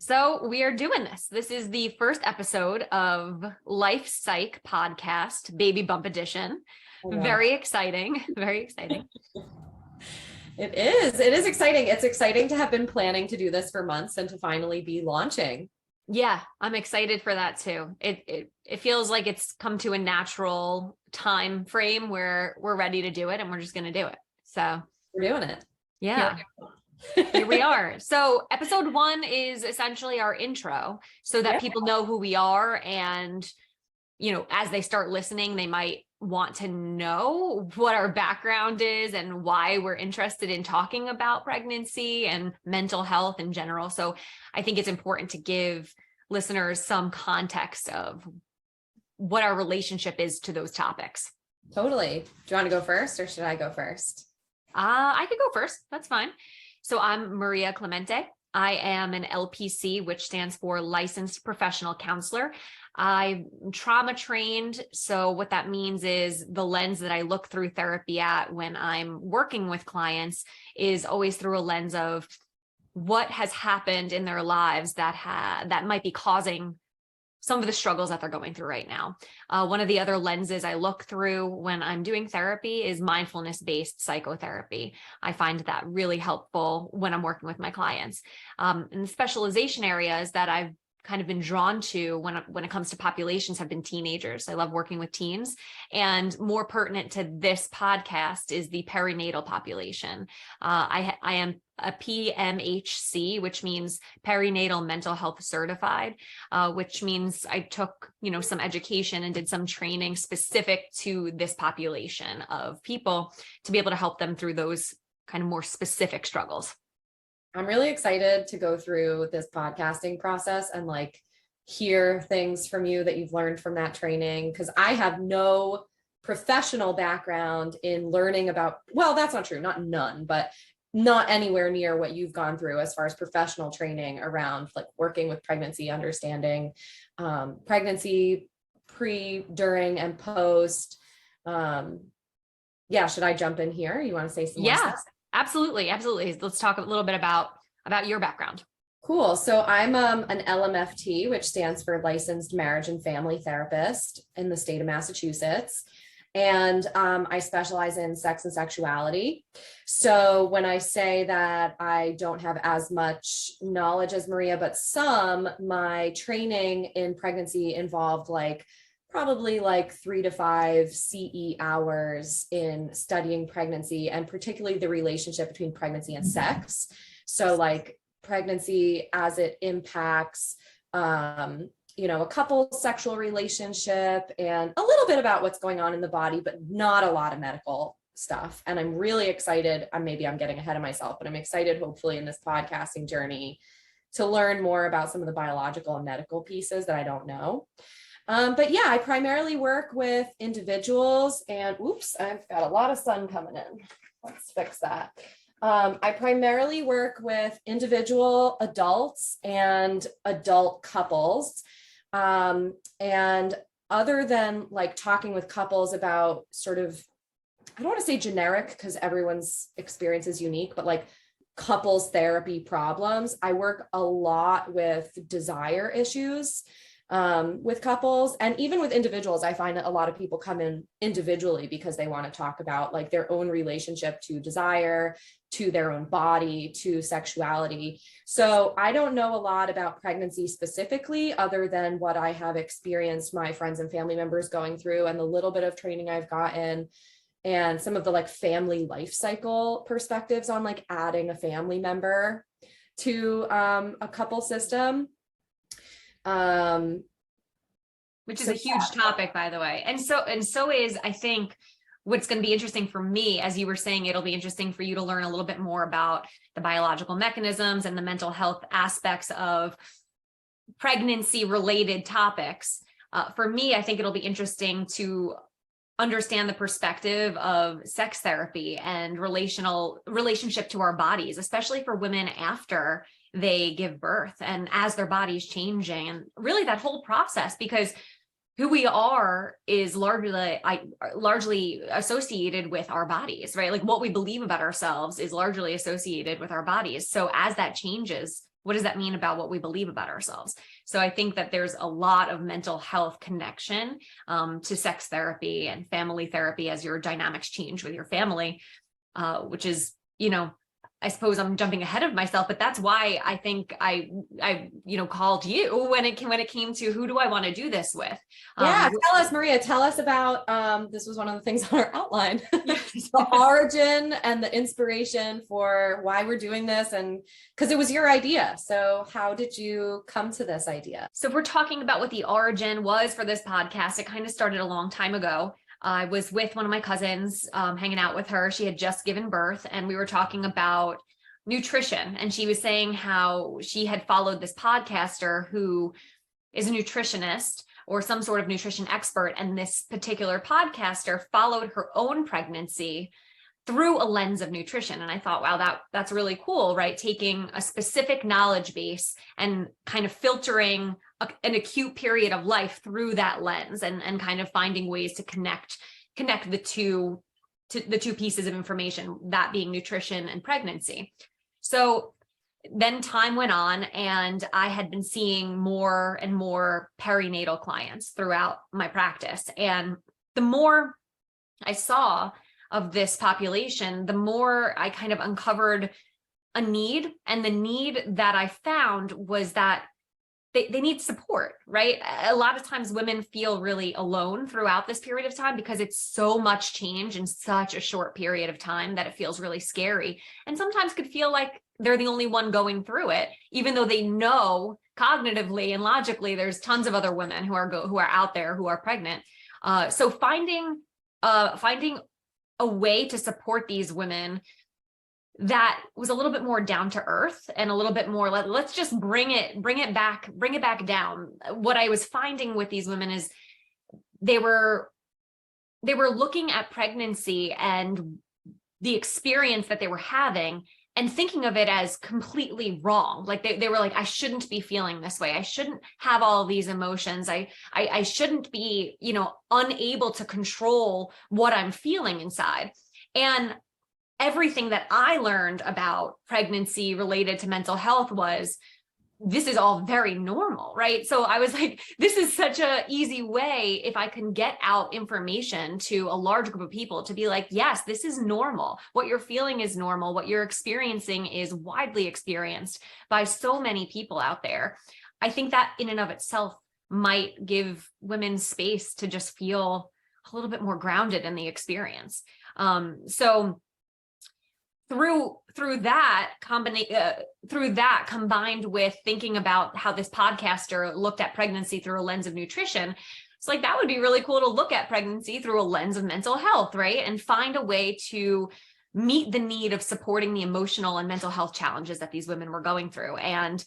So we are doing this. This is the first episode of Life Psych podcast, Baby Bump Edition. Wow. Very exciting. Very exciting. It is exciting. It's exciting to have been planning to do this for months and to finally be launching. Yeah, I'm excited for that too. It feels like it's come to a natural time frame where we're ready to do it and we're just going to do it. So we're doing it. Yeah. Here we are. So episode 1 is essentially our intro so that people know who we are. And, as they start listening, they might want to know what our background is and why we're interested in talking about pregnancy and mental health in general. So I think it's important to give listeners some context of what our relationship is to those topics. Totally. Do you want to go first or should I go first? I could go first. That's fine. So I'm Maria Clemente. I am an LPC, which stands for Licensed Professional Counselor. I'm trauma trained. So what that means is the lens that I look through therapy at when I'm working with clients is always through a lens of what has happened in their lives that might be causing some of the struggles that they're going through right now. One of the other lenses I look through when I'm doing therapy is mindfulness-based psychotherapy. I find that really helpful when I'm working with my clients. And the specialization areas that I've kind of been drawn to when it comes to populations have been teenagers. I love working with teens, and more pertinent to this podcast is the perinatal population. I am a PMHC, which means perinatal mental health certified, which means I took, some education and did some training specific to this population of people to be able to help them through those kind of more specific struggles. I'm really excited to go through this podcasting process and hear things from you that you've learned from that training, because I have no professional background in learning about, well, that's not true, none, but not anywhere near what you've gone through as far as professional training around working with pregnancy, understanding pregnancy, pre, during, and post. Should I jump in here? You want to say some more stuff? Absolutely. Let's talk a little bit about your background. Cool. So I'm an LMFT, which stands for Licensed Marriage and Family Therapist in the state of Massachusetts. And I specialize in sex and sexuality. So when I say that I don't have as much knowledge as Maria, but my training in pregnancy involved probably 3 to 5 CE hours in studying pregnancy, and particularly the relationship between pregnancy and sex. So pregnancy as it impacts, a couple's sexual relationship, and a little bit about what's going on in the body, but not a lot of medical stuff. And I'm really excited. Maybe I'm getting ahead of myself, but I'm excited, hopefully, in this podcasting journey to learn more about some of the biological and medical pieces that I don't know. I primarily work with individuals, and I've got a lot of sun coming in. Let's fix that. I primarily work with individual adults and adult couples. And other than talking with couples about sort of, I don't want to say generic because everyone's experience is unique, but couples therapy problems, I work a lot with desire issues. With couples and even with individuals. I find that a lot of people come in individually because they want to talk about their own relationship to desire, to their own body, to sexuality. So I don't know a lot about pregnancy specifically, other than what I have experienced my friends and family members going through, and the little bit of training I've gotten, and some of the family life cycle perspectives on adding a family member to a couple system. Which is a huge topic, by the way. And so is, I think, what's going to be interesting for me, as you were saying, it'll be interesting for you to learn a little bit more about the biological mechanisms and the mental health aspects of pregnancy related topics. For me, I think it'll be interesting to understand the perspective of sex therapy and relationship to our bodies, especially for women after they give birth and as their body's changing, and really that whole process, because who we are is largely associated with our bodies, right? What we believe about ourselves is largely associated with our bodies. So as that changes, what does that mean about what we believe about ourselves? So I think that there's a lot of mental health connection to sex therapy and family therapy as your dynamics change with your family, which is, I suppose I'm jumping ahead of myself, but that's why I think I called you when it came to who do I want to do this with. Yeah, tell us, Maria, tell us about, this was one of the things on our outline, the origin and the inspiration for why we're doing this, and because it was your idea. So how did you come to this idea? So if we're talking about what the origin was for this podcast, it kind of started a long time ago. I was with one of my cousins, hanging out with her. She had just given birth, and we were talking about nutrition. And she was saying how she had followed this podcaster who is a nutritionist or some sort of nutrition expert. And this particular podcaster followed her own pregnancy through a lens of nutrition. And I thought, wow, that's really cool, right? Taking a specific knowledge base and kind of filtering an acute period of life through that lens, and kind of finding ways to connect the two pieces of information, that being nutrition and pregnancy. So then time went on, and I had been seeing more and more perinatal clients throughout my practice. And the more I saw of this population, the more I kind of uncovered a need. And the need that I found was that they need support, right? A lot of times women feel really alone throughout this period of time because it's so much change in such a short period of time that it feels really scary. And sometimes could feel like they're the only one going through it, even though they know cognitively and logically there's tons of other women who are out there who are pregnant. So finding a way to support these women that was a little bit more down to earth and a little bit more, let's just bring it back down. What I was finding with these women is they were looking at pregnancy and the experience that they were having and thinking of it as completely wrong. Like they were like, I shouldn't be feeling this way. I shouldn't have all these emotions. I shouldn't be, unable to control what I'm feeling inside. And everything that I learned about pregnancy related to mental health was, this is all very normal, right? So I was like, this is such a easy way, if I can get out information to a large group of people, to be like, yes, this is normal. What you're feeling is normal. What you're experiencing is widely experienced by so many people out there. I think that in and of itself might give women space to just feel a little bit more grounded in the experience. So through that combined with thinking about how this podcaster looked at pregnancy through a lens of nutrition, it's like, that would be really cool to look at pregnancy through a lens of mental health, right? And find a way to meet the need of supporting the emotional and mental health challenges that these women were going through. And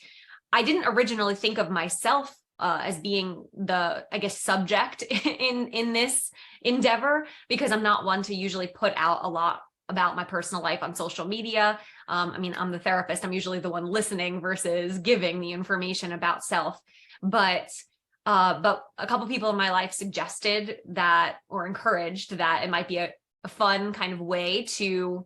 I didn't originally think of myself as being the, subject in this endeavor, because I'm not one to usually put out a lot about my personal life on social media. I'm the therapist. I'm usually the one listening versus giving the information about self. But a couple people in my life suggested that, or encouraged that, it might be a fun kind of way to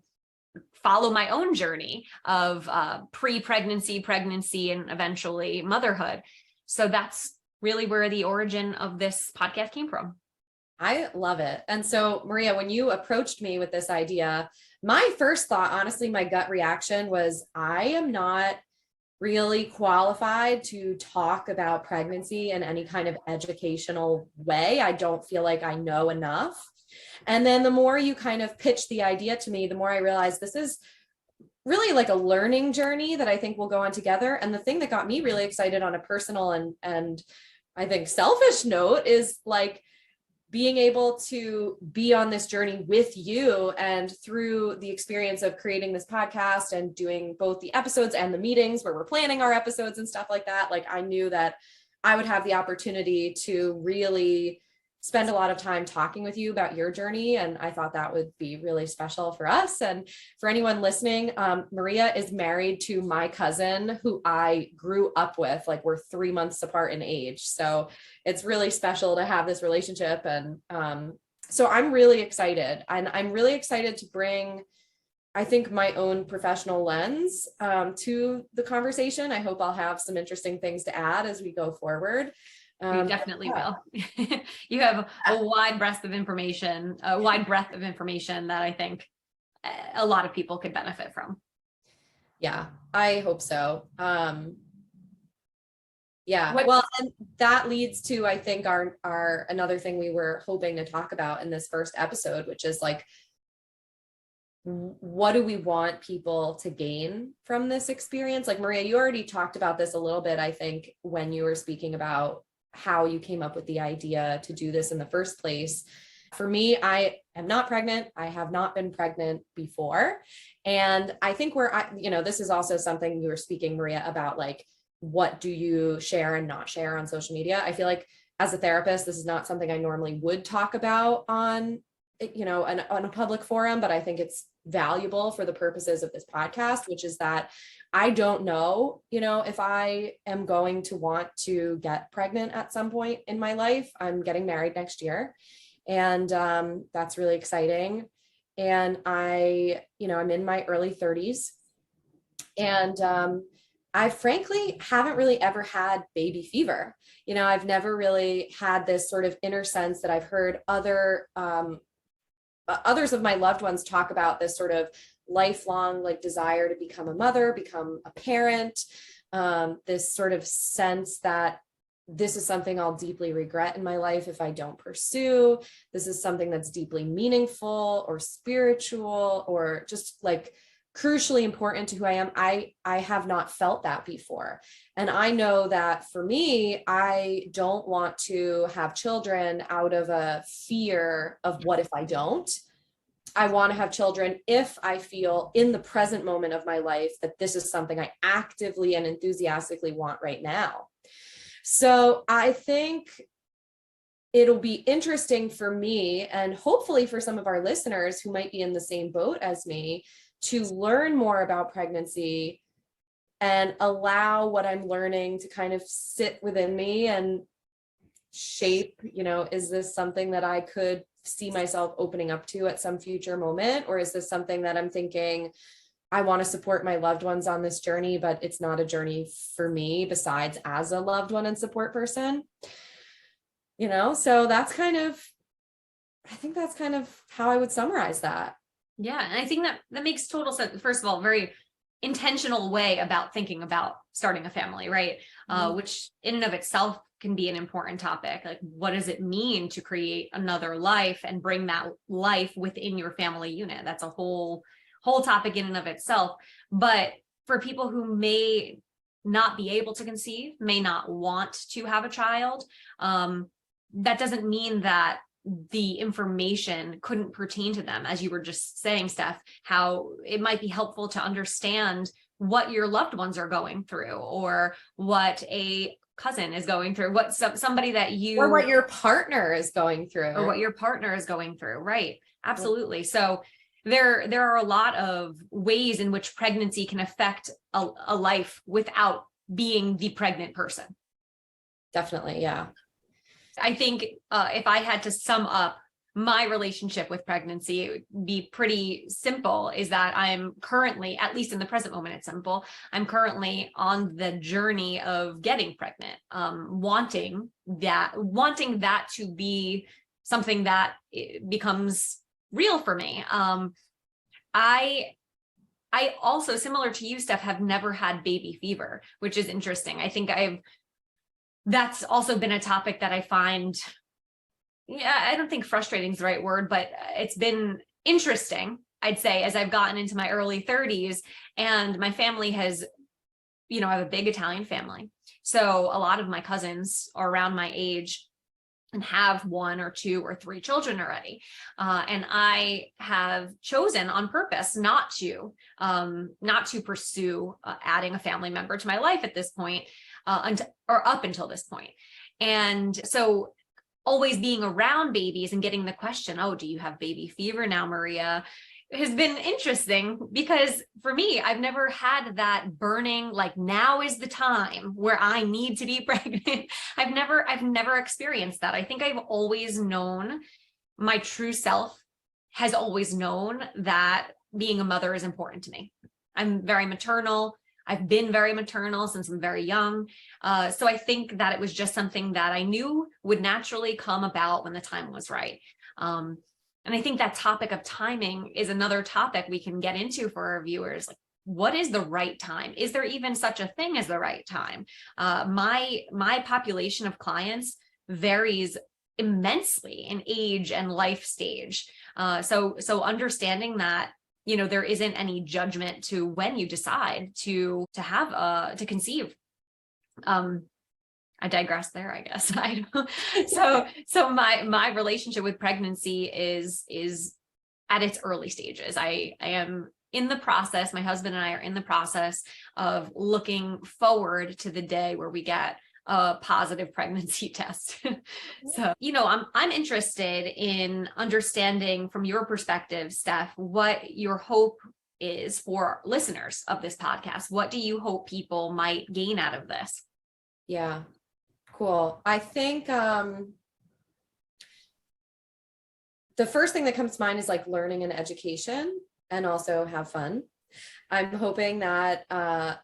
follow my own journey of pre-pregnancy, pregnancy, and eventually motherhood. So that's really where the origin of this podcast came from. I love it. And so, Maria, when you approached me with this idea, my first thought, honestly, my gut reaction was, I am not really qualified to talk about pregnancy in any kind of educational way. I don't feel like I know enough. And then the more you kind of pitched the idea to me, the more I realized this is really like a learning journey that I think we'll go on together. And the thing that got me really excited on a personal and I think selfish note is like being able to be on this journey with you, and through the experience of creating this podcast and doing both the episodes and the meetings where we're planning our episodes and stuff like that. Like, I knew that I would have the opportunity to really spend a lot of time talking with you about your journey. And I thought that would be really special for us. And for anyone listening, Maria is married to my cousin who I grew up with. Like, we're 3 months apart in age. So it's really special to have this relationship. And so I'm really excited. And I'm really excited to bring I think my own professional lens to the conversation. I hope I'll have some interesting things to add as we go forward. You definitely Yeah. will. You have a wide breadth of information, that I think a lot of people could benefit from. Yeah, I hope so. Yeah, What well, and that leads to, I think, our another thing we were hoping to talk about in this first episode, which is like, what do we want people to gain from this experience? Like, Maria, you already talked about this a little bit, I think, when you were speaking about how you came up with the idea to do this in the first place. For me, I am not pregnant. I have not been pregnant before. And I think this is also something you were speaking, Maria, about, like, what do you share and not share on social media? I feel like as a therapist, this is not something I normally would talk about on a public forum, but I think it's valuable for the purposes of this podcast, which is that I don't know, if I am going to want to get pregnant at some point in my life. I'm getting married next year, and that's really exciting. And I'm in my early 30s, and I frankly haven't really ever had baby fever. I've never really had this sort of inner sense that I've heard others of my loved ones talk about, this sort of lifelong, like, desire to become a mother, become a parent, this sort of sense that this is something I'll deeply regret in my life if I don't pursue. This is something that's deeply meaningful or spiritual or just, like, crucially important to who I am. I have not felt that before. And I know that for me, I don't want to have children out of a fear of what if I don't. I want to have children if I feel in the present moment of my life that this is something I actively and enthusiastically want right now. So I think it'll be interesting for me, and hopefully for some of our listeners who might be in the same boat as me, to learn more about pregnancy and allow what I'm learning to kind of sit within me and shape, is this something that I could see myself opening up to at some future moment? Or is this something that I'm thinking, I want to support my loved ones on this journey, but it's not a journey for me besides as a loved one and support person? So I think that's kind of how I would summarize that. Yeah, and I think that makes total sense. First of all, very intentional way about thinking about starting a family, right? Which in and of itself can be an important topic. Like, what does it mean to create another life and bring that life within your family unit? That's a whole topic in and of itself. But for people who may not be able to conceive, may not want to have a child, that doesn't mean that the information couldn't pertain to them. As you were just saying, Steph, how it might be helpful to understand what your loved ones are going through, or what a cousin is going through, what somebody that you, or what your partner is going through, right? Absolutely. So there are a lot of ways in which pregnancy can affect a life without being the pregnant person. Definitely. Yeah. I think if I had to sum up my relationship with pregnancy, it would be pretty simple, is that I'm currently, at least in the present moment, it's simple. I'm currently on the journey of getting pregnant, wanting that to be something that becomes real for me. I also, similar to you, Steph, have never had baby fever, which is interesting. I think that's also been a topic that I find, I don't think frustrating is the right word, but it's been interesting, I'd say, as I've gotten into my early 30s, and my family has, I have a big Italian family. So a lot of my cousins are around my age and have 1 or 2 or 3 children already. And I have chosen on purpose not to pursue adding a family member to my life at this point, up until this point. And so always being around babies and getting the question, oh, do you have baby fever now, Maria, has been interesting, because for me, I've never had that burning, like, now is the time where I need to be pregnant. I've never experienced that. I think I've always known, my true self has always known that being a mother is important to me. I'm very maternal. I've been very maternal since I'm very young. So I think that it was just something that I knew would naturally come about when the time was right. And I think that topic of timing is another topic we can get into for our viewers. Like, what is the right time? Is there even such a thing as the right time? My population of clients varies immensely in age and life stage. So understanding that, there isn't any judgment to when you decide to conceive. I digress there, I guess. So my relationship with pregnancy is at its early stages. I am in the process. My husband and I are in the process of looking forward to the day where we get a positive pregnancy test. So, I'm interested in understanding from your perspective, Steph, what your hope is for listeners of this podcast. What do you hope people might gain out of this? Yeah, cool. I think the first thing that comes to mind is like learning and education, and also have fun. I'm hoping that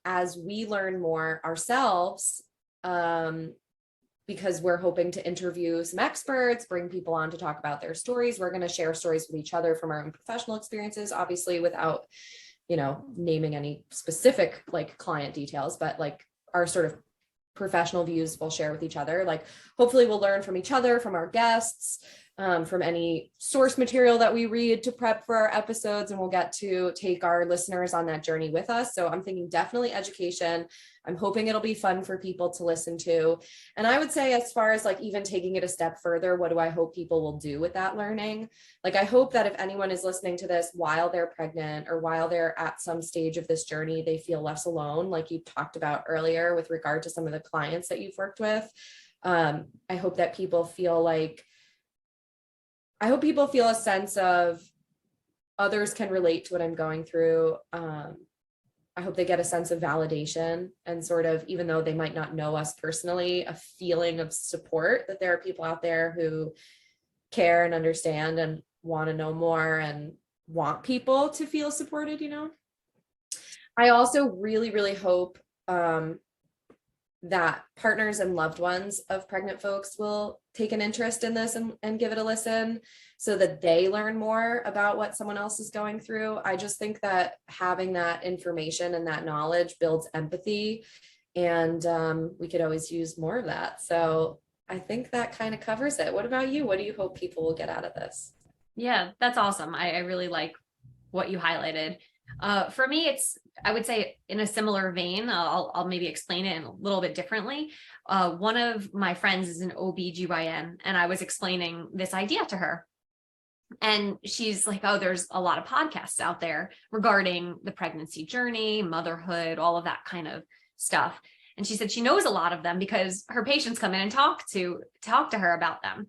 as we learn more ourselves, because we're hoping to interview some experts, bring people on to talk about their stories. We're going to share stories with each other from our own professional experiences, obviously without, naming any specific like client details, but like our sort of professional views we'll share with each other. Like, hopefully we'll learn from each other, from our guests, from any source material that we read to prep for our episodes, and we'll get to take our listeners on that journey with us. So I'm thinking definitely education. I'm hoping it'll be fun for people to listen to. And I would say, as far as like even taking it a step further, what do I hope people will do with that learning? Like, I hope that if anyone is listening to this while they're pregnant or while they're at some stage of this journey, they feel less alone, like you talked about earlier with regard to some of the clients that you've worked with. I hope that people feel a sense of others can relate to what I'm going through. I hope they get a sense of validation and sort of, even though they might not know us personally, a feeling of support, that there are people out there who care and understand and want to know more and want people to feel supported, I also really, really hope that partners and loved ones of pregnant folks will take an interest in this and give it a listen, so that they learn more about what someone else is going through. I just think that having that information and that knowledge builds empathy, and we could always use more of that. So I think that kind of covers it. What about you? What do you hope people will get out of this? Yeah, that's awesome. I really like what you highlighted. For me, I would say in a similar vein. I'll maybe explain it in a little bit differently. One of my friends is an OB/GYN, and I was explaining this idea to her. And she's like, oh, there's a lot of podcasts out there regarding the pregnancy journey, motherhood, all of that kind of stuff. And she said she knows a lot of them because her patients come in and talk to her about them.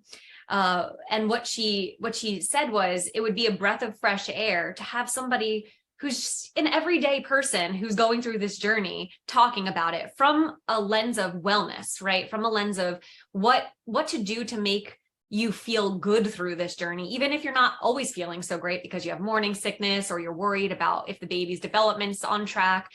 And what she said was, it would be a breath of fresh air to have somebody who's just an everyday person who's going through this journey talking about it from a lens of wellness, right? From a lens of what to do to make you feel good through this journey, even if you're not always feeling so great because you have morning sickness or you're worried about if the baby's development's on track.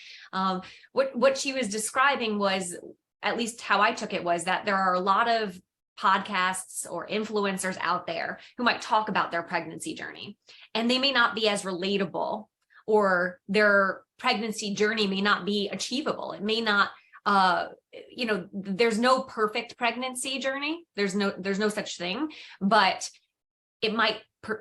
What she was describing was, at least how I took it, was that there are a lot of podcasts or influencers out there who might talk about their pregnancy journey, and they may not be as relatable, or their pregnancy journey may not be achievable. It may not, there's no perfect pregnancy journey. There's no such thing, but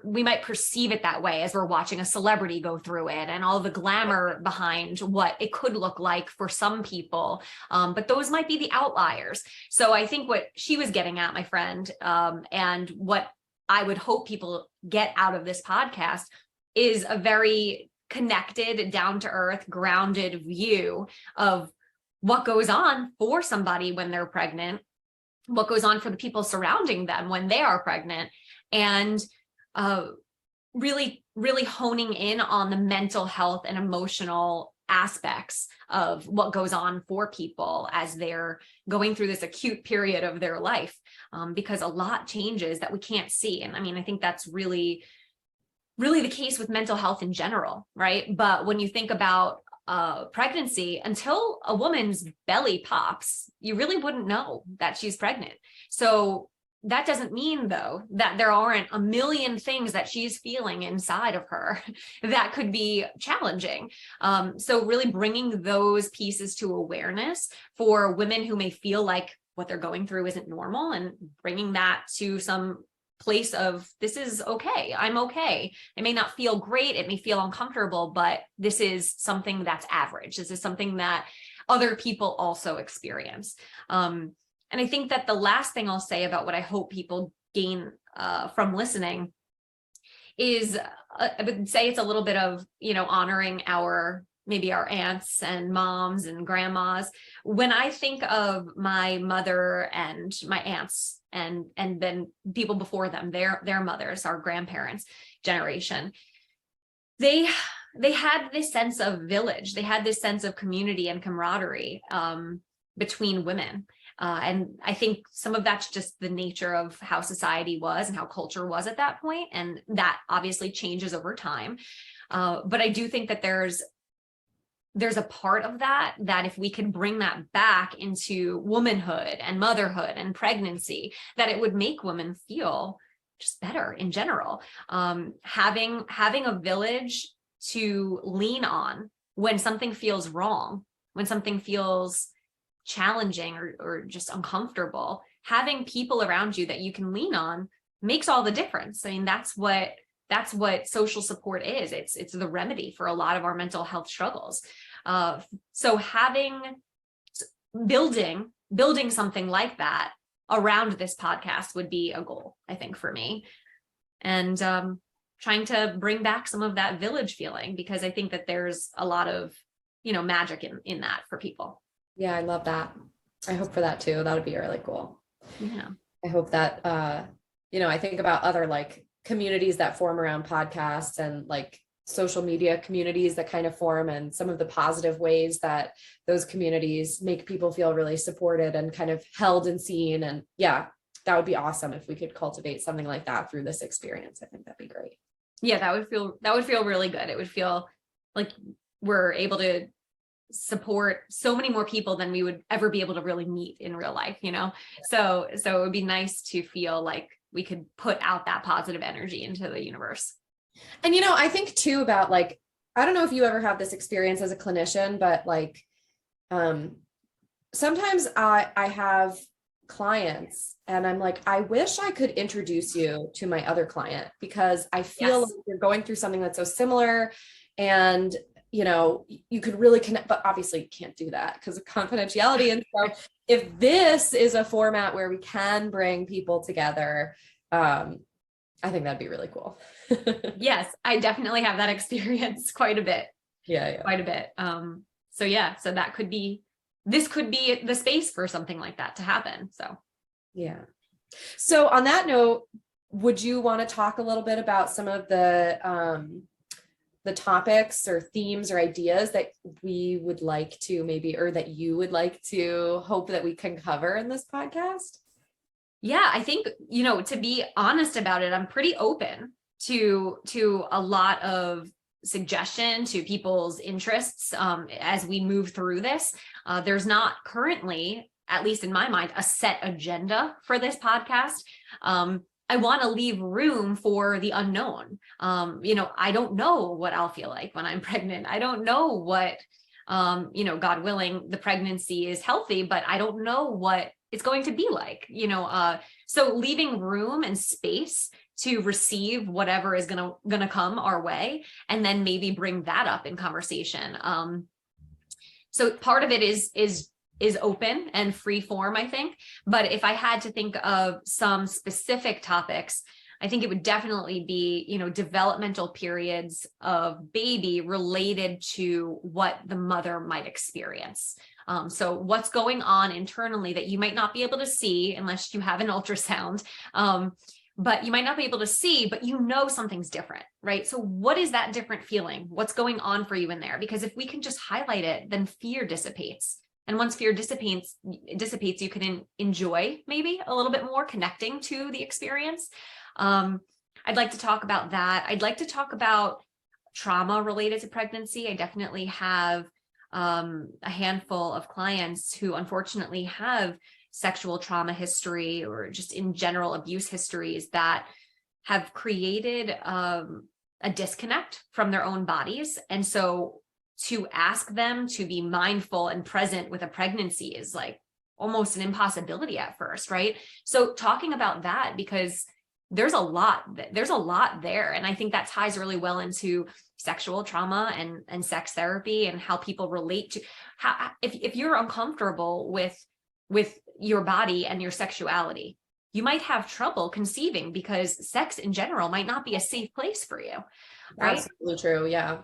we might perceive it that way as we're watching a celebrity go through it and all the glamour behind what it could look like for some people. But those might be the outliers. So I think what she was getting at, my friend, and what I would hope people get out of this podcast is a very connected, down to earth, grounded view of what goes on for somebody when they're pregnant, what goes on for the people surrounding them when they are pregnant, and really, really honing in on the mental health and emotional aspects of what goes on for people as they're going through this acute period of their life, because a lot changes that we can't see. And I mean, I think that's really really the case with mental health in general, right? But when you think about pregnancy, until a woman's belly pops, you really wouldn't know that she's pregnant. So that doesn't mean, though, that there aren't a million things that she's feeling inside of her that could be challenging. So really bringing those pieces to awareness for women who may feel like what they're going through isn't normal, and bringing that to some place of, this is okay. I'm okay. It may not feel great. It may feel uncomfortable, but this is something that's average. This is something that other people also experience. And I think that the last thing I'll say about what I hope people gain from listening is, I would say it's a little bit of, honoring maybe our aunts and moms and grandmas. When I think of my mother and my aunts and then people before them, their mothers, our grandparents' generation, they had this sense of village. They had this sense of community and camaraderie between women. And I think some of that's just the nature of how society was and how culture was at that point. And that obviously changes over time. But I do think that there's a part of that if we could bring that back into womanhood and motherhood and pregnancy, that it would make women feel just better in general. Having a village to lean on when something feels wrong, when something feels challenging or just uncomfortable, having people around you that you can lean on makes all the difference. I mean, that's what social support is. It's the remedy for a lot of our mental health struggles. So building something like that around this podcast would be a goal, I think, for me. And trying to bring back some of that village feeling, because I think that there's a lot of, magic in that for people. Yeah, I love that. I hope for that too. That would be really cool. Yeah. I hope that, I think about other like communities that form around podcasts and like social media communities that kind of form, and some of the positive ways that those communities make people feel really supported and kind of held and seen. And yeah, that would be awesome if we could cultivate something like that through this experience. I think that'd be great. Yeah, that would feel really good. It would feel like we're able to support so many more people than we would ever be able to really meet in real life, So it would be nice to feel like we could put out that positive energy into the universe. And, I think too about like, I don't know if you ever have this experience as a clinician, but like, sometimes I have clients and I'm like, I wish I could introduce you to my other client, because I feel like you're going through something that's so similar, and you could really connect, but obviously you can't do that because of confidentiality. And so if this is a format where we can bring people together, I think that'd be really cool. Yes, I definitely have that experience quite a bit. Yeah. Quite a bit. So this could be the space for something like that to happen. So, yeah. So on that note, would you want to talk a little bit about some of the topics or themes or ideas that we would like to maybe, or that you would like to hope that we can cover in this podcast? Yeah, I think, to be honest about it, I'm pretty open to a lot of suggestion, to people's interests as we move through this. There's not currently, at least in my mind, a set agenda for this podcast. I want to leave room for the unknown. I don't know what I'll feel like when I'm pregnant. I don't know what, God willing, the pregnancy is healthy, but I don't know what it's going to be like, so leaving room and space to receive whatever is gonna come our way, and then maybe bring that up in conversation. So part of it is open and free form, I think. But if I had to think of some specific topics, I think it would definitely be, developmental periods of baby related to what the mother might experience. So what's going on internally that you might not be able to see unless you have an ultrasound, but you might not be able to see, but something's different, right? So what is that different feeling? What's going on for you in there? Because if we can just highlight it, then fear dissipates. And once fear dissipates, you can enjoy maybe a little bit more connecting to the experience. I'd like to talk about that. I'd like to talk about trauma related to pregnancy. I definitely have a handful of clients who unfortunately have sexual trauma history or just in general abuse histories that have created a disconnect from their own bodies. And so to ask them to be mindful and present with a pregnancy is like almost an impossibility at first, right? So talking about that, because there's a lot there. And I think that ties really well into sexual trauma and sex therapy and how people relate to how, if you're uncomfortable with your body and your sexuality, you might have trouble conceiving because sex in general might not be a safe place for you, right? Absolutely true. Yeah.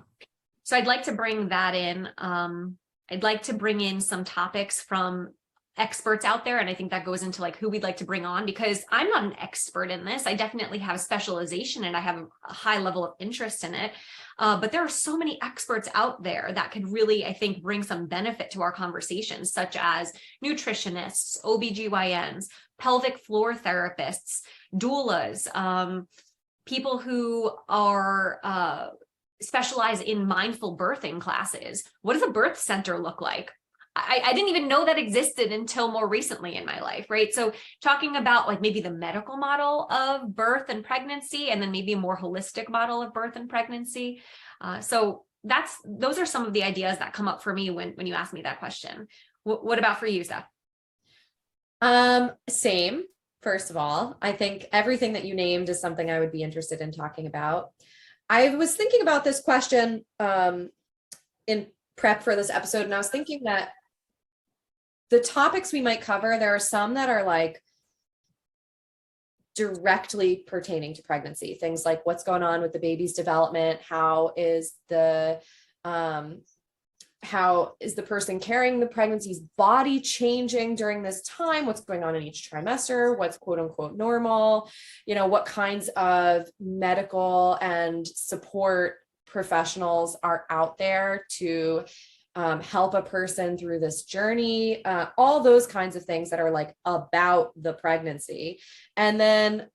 So I'd like to bring that in. I'd like to bring in some topics from experts out there. And I think that goes into like who we'd like to bring on, because I'm not an expert in this. I definitely have a specialization and I have a high level of interest in it. But there are so many experts out there that could really, I think, bring some benefit to our conversations, such as nutritionists, OBGYNs, pelvic floor therapists, doulas, people who are specialize in mindful birthing classes. What does a birth center look like? I didn't even know that existed until more recently in my life, right? So talking about like maybe the medical model of birth and pregnancy, and then maybe a more holistic model of birth and pregnancy. So those are some of the ideas that come up for me when you ask me that question. What about for you, Steph? Same. First of all, I think everything that you named is something I would be interested in talking about. I was thinking about this question in prep for this episode, and I was thinking that the topics we might cover, there are some that are like directly pertaining to pregnancy, things like what's going on with the baby's development, how is the person carrying the pregnancy's body changing during this time, what's going on in each trimester, what's quote unquote normal, what kinds of medical and support professionals are out there to help a person through this journey, all those kinds of things that are like about the pregnancy. And then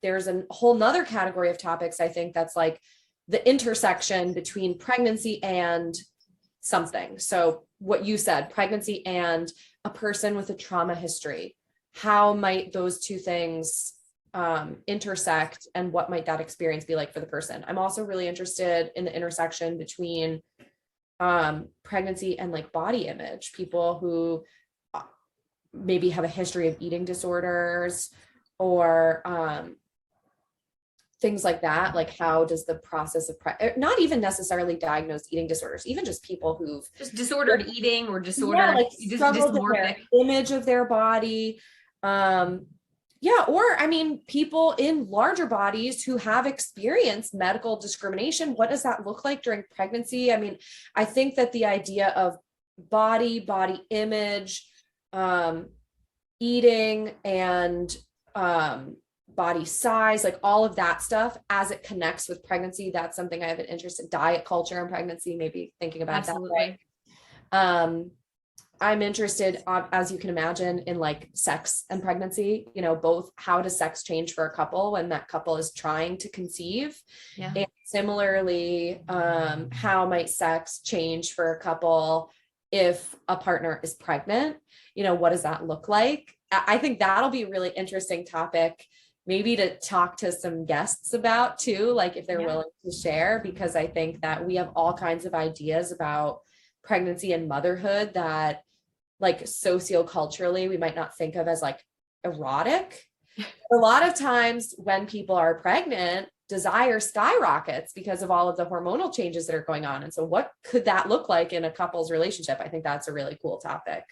there's a whole nother category of topics, I think, that's like the intersection between pregnancy and something. So what you said, pregnancy and a person with a trauma history, how might those two things intersect, and what might that experience be like for the person? I'm also really interested in the intersection between pregnancy and like body image, people who maybe have a history of eating disorders or things like that. Like, how does the process of not even necessarily diagnosed eating disorders, even just people who've just disordered eating or disordered struggles with their image of their body. Or I mean, people in larger bodies who have experienced medical discrimination, what does that look like during pregnancy? I mean, I think that the idea of body image, eating, and body size, like all of that stuff as it connects with pregnancy, that's something I have an interest in. Diet culture and pregnancy, maybe thinking about Absolutely. that way. I'm interested, as you can imagine, in like sex and pregnancy, both how does sex change for a couple when that couple is trying to conceive? Yeah. And similarly, how might sex change for a couple if a partner is pregnant? What does that look like? I think that'll be a really interesting topic, maybe to talk to some guests about too, like if they're willing to share, because I think that we have all kinds of ideas about pregnancy and motherhood that like socioculturally we might not think of as like erotic. A lot of times when people are pregnant, desire skyrockets because of all of the hormonal changes that are going on. And so what could that look like in a couple's relationship? I think that's a really cool topic.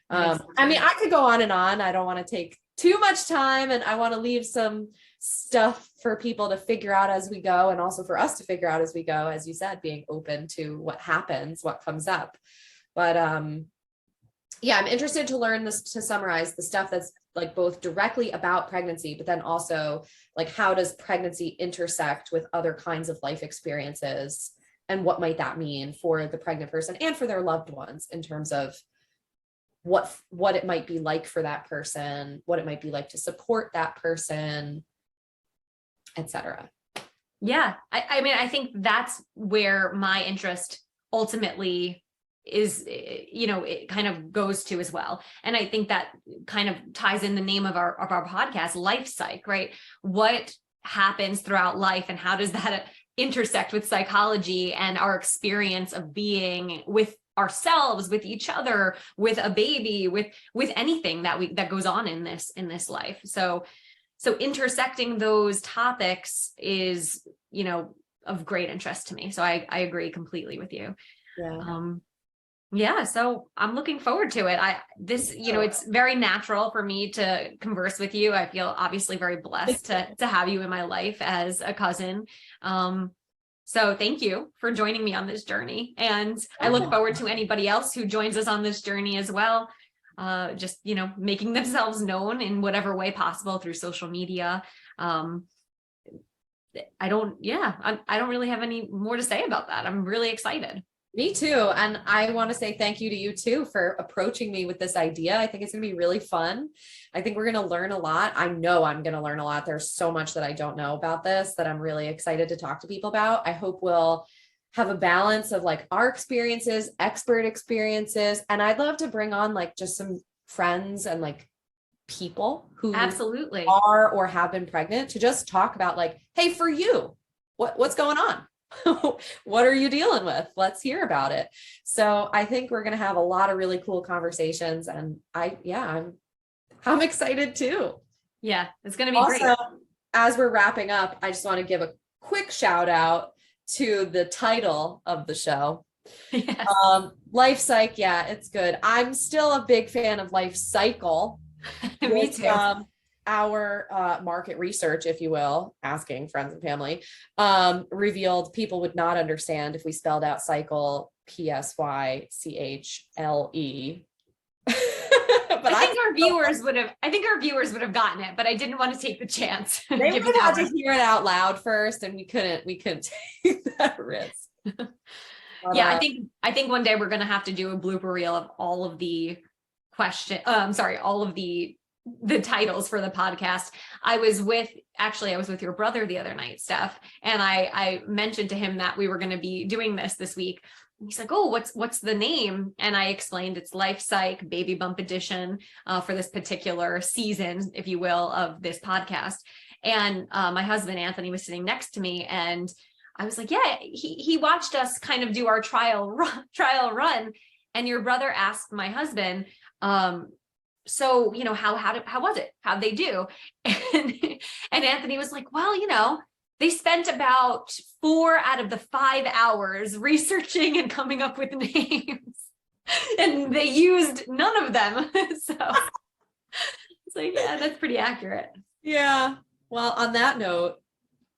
I mean, I could go on and on. I don't want to take too much time, and I want to leave some stuff for people to figure out as we go, and also for us to figure out as we go, as you said, being open to what happens, what comes up. But I'm interested to learn this, to summarize the stuff that's like both directly about pregnancy, but then also like how does pregnancy intersect with other kinds of life experiences, and what might that mean for the pregnant person and for their loved ones in terms of what it might be like for that person, what it might be like to support that person, etc. Yeah. I mean, I think that's where my interest ultimately is, it kind of goes to as well. And I think that kind of ties in the name of our podcast, Life Psych, right? What happens throughout life and how does that intersect with psychology and our experience of being with ourselves, with each other, with a baby, with anything that goes on in this life. So intersecting those topics is, of great interest to me. So I agree completely with you. Yeah. So I'm looking forward to it. It's very natural for me to converse with you. I feel obviously very blessed to have you in my life as a cousin. So thank you for joining me on this journey. And I look forward to anybody else who joins us on this journey as well. Just, making themselves known in whatever way possible through social media. I don't really have any more to say about that. I'm really excited. Me too. And I want to say thank you to you too for approaching me with this idea. I think it's going to be really fun. I think we're going to learn a lot. I know I'm going to learn a lot. There's so much that I don't know about this that I'm really excited to talk to people about. I hope we'll have a balance of like our experiences, expert experiences. And I'd love to bring on like just some friends and like people who absolutely are or have been pregnant to just talk about like, hey, for you, what's going on? What are you dealing with? Let's hear about it. So I think we're going to have a lot of really cool conversations, and I'm excited too. Yeah, it's going to be great. As we're wrapping up, I just want to give a quick shout out to the title of the show. Yes. Life Psych. Yeah, it's good. I'm still a big fan of Life Cycle. Me too. Our market research, if you will, asking friends and family, revealed people would not understand if we spelled out cycle PSYCHLE. But I think our viewers would have gotten it, but I didn't want to take the chance. They would have had to hear it out loud first, and we couldn't take that risk. But, yeah, I think one day we're going to have to do a blooper reel of all of the all of the titles for the podcast. I was with your brother the other night, Steph, and I mentioned to him that we were going to be doing this week. And he's like, oh, what's the name? And I explained it's Life Psych Baby Bump Edition for this particular season, if you will, of this podcast. And my husband, Anthony, was sitting next to me, and I was like, yeah, he watched us kind of do our trial run. And your brother asked my husband, so, how was it? How'd they do? And Anthony was like, well, they spent about 4 out of the 5 hours researching and coming up with names, and they used none of them. So it's like, yeah, that's pretty accurate. Yeah. Well, on that note,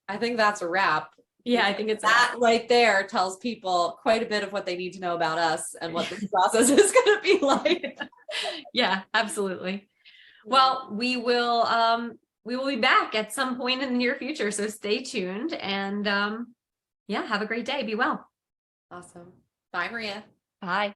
I think that's a wrap. Yeah, I think it's that right there tells people quite a bit of what they need to know about us and what this process is going to be like. Yeah, absolutely. Well, we will be back at some point in the near future. So stay tuned, and have a great day. Be well. Awesome. Bye, Maria. Bye.